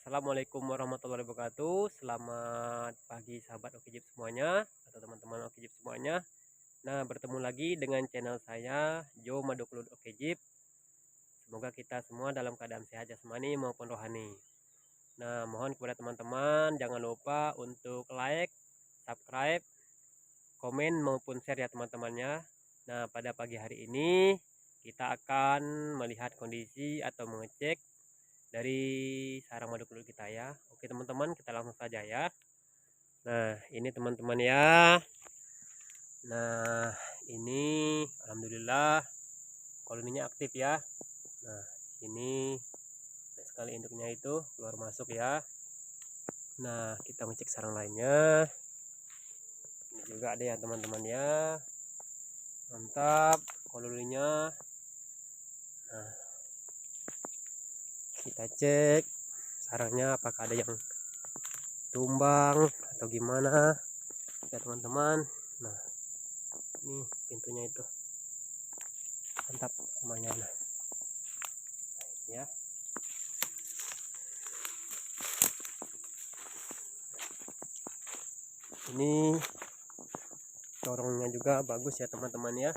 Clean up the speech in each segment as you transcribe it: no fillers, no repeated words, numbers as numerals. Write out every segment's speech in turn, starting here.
Assalamualaikum warahmatullahi wabarakatuh. Selamat pagi sahabat Okijip semuanya atau teman-teman Okijip semuanya. Nah, bertemu lagi dengan channel saya Jo Maduklut Okijip. Semoga kita semua dalam keadaan sehat jasmani maupun rohani. Nah, mohon kepada teman-teman jangan lupa untuk like, subscribe, komen maupun share ya teman-temannya. Nah, pada pagi hari ini kita akan melihat kondisi atau mengecek dari sarang madu telur kita ya. Oke teman-teman, kita langsung saja ya. Nah, ini teman-teman ya. Nah, ini alhamdulillah koloninya aktif ya. Nah, ini sekali induknya itu keluar masuk ya. Nah, kita ngecek sarang lainnya. Ini juga ada ya teman-teman ya. Mantap koloninya. Nah, kita cek sarangnya apakah ada yang tumbang atau gimana ya teman-teman. Nah, ini pintunya itu mantap lumayan ya. Ini corongnya juga bagus ya teman-teman ya.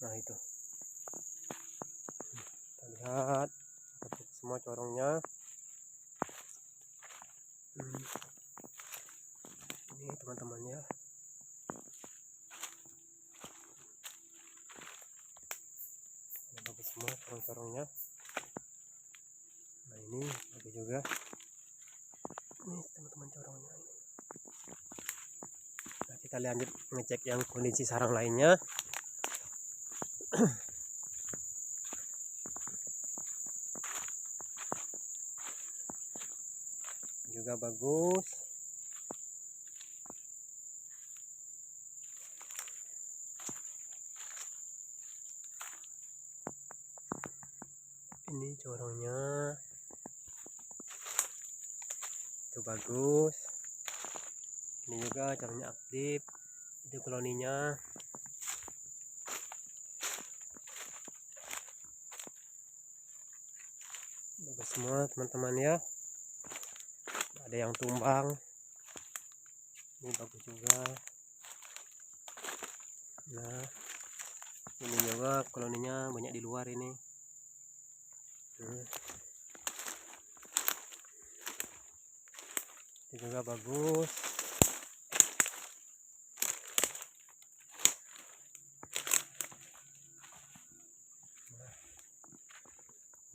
Nah, itu kita lihat semua corongnya. Ini teman-teman ya. Ini bagus semua corong-corongnya. Nah, ini bagus juga. Ini teman-teman corongnya ini. Nah, kita lanjut ngecek yang kondisi sarang lainnya. Juga bagus. Ini corongnya itu bagus. Ini juga corongnya aktif. Itu koloninya. Bagus semua teman-teman ya. Ada yang tumbang. Ini bagus juga. Nah, ini juga koloninya banyak di luar ini. Itu juga bagus. Nah,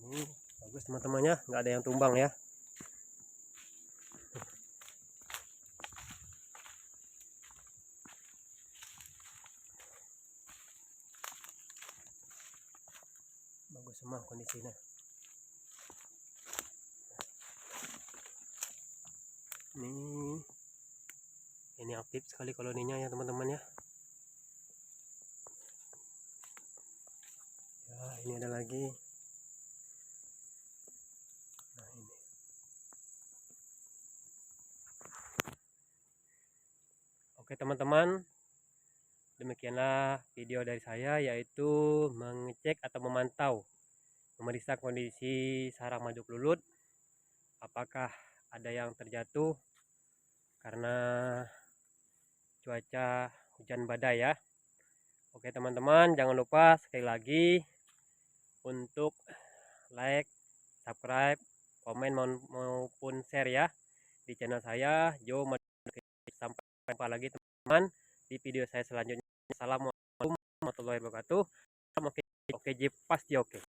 ini bagus teman-temannya, nggak ada yang tumbang ya. Bagus semua kondisinya. Ini aktif sekali koloninya ya teman-teman ya. Ya, ini ada lagi. Nah, ini. Oke teman-teman, demikianlah video dari saya, yaitu mengecek atau memantau, memeriksa kondisi sarang madu kelulut. Apakah ada yang terjatuh karena cuaca hujan badai ya. Oke teman-teman, jangan lupa sekali lagi untuk like, subscribe, komen maupun share ya di channel saya Jo. Sampai jumpa lagi teman-teman di video saya selanjutnya. Assalamualaikum warahmatullahi wabarakatuh. Oke, pasti oke.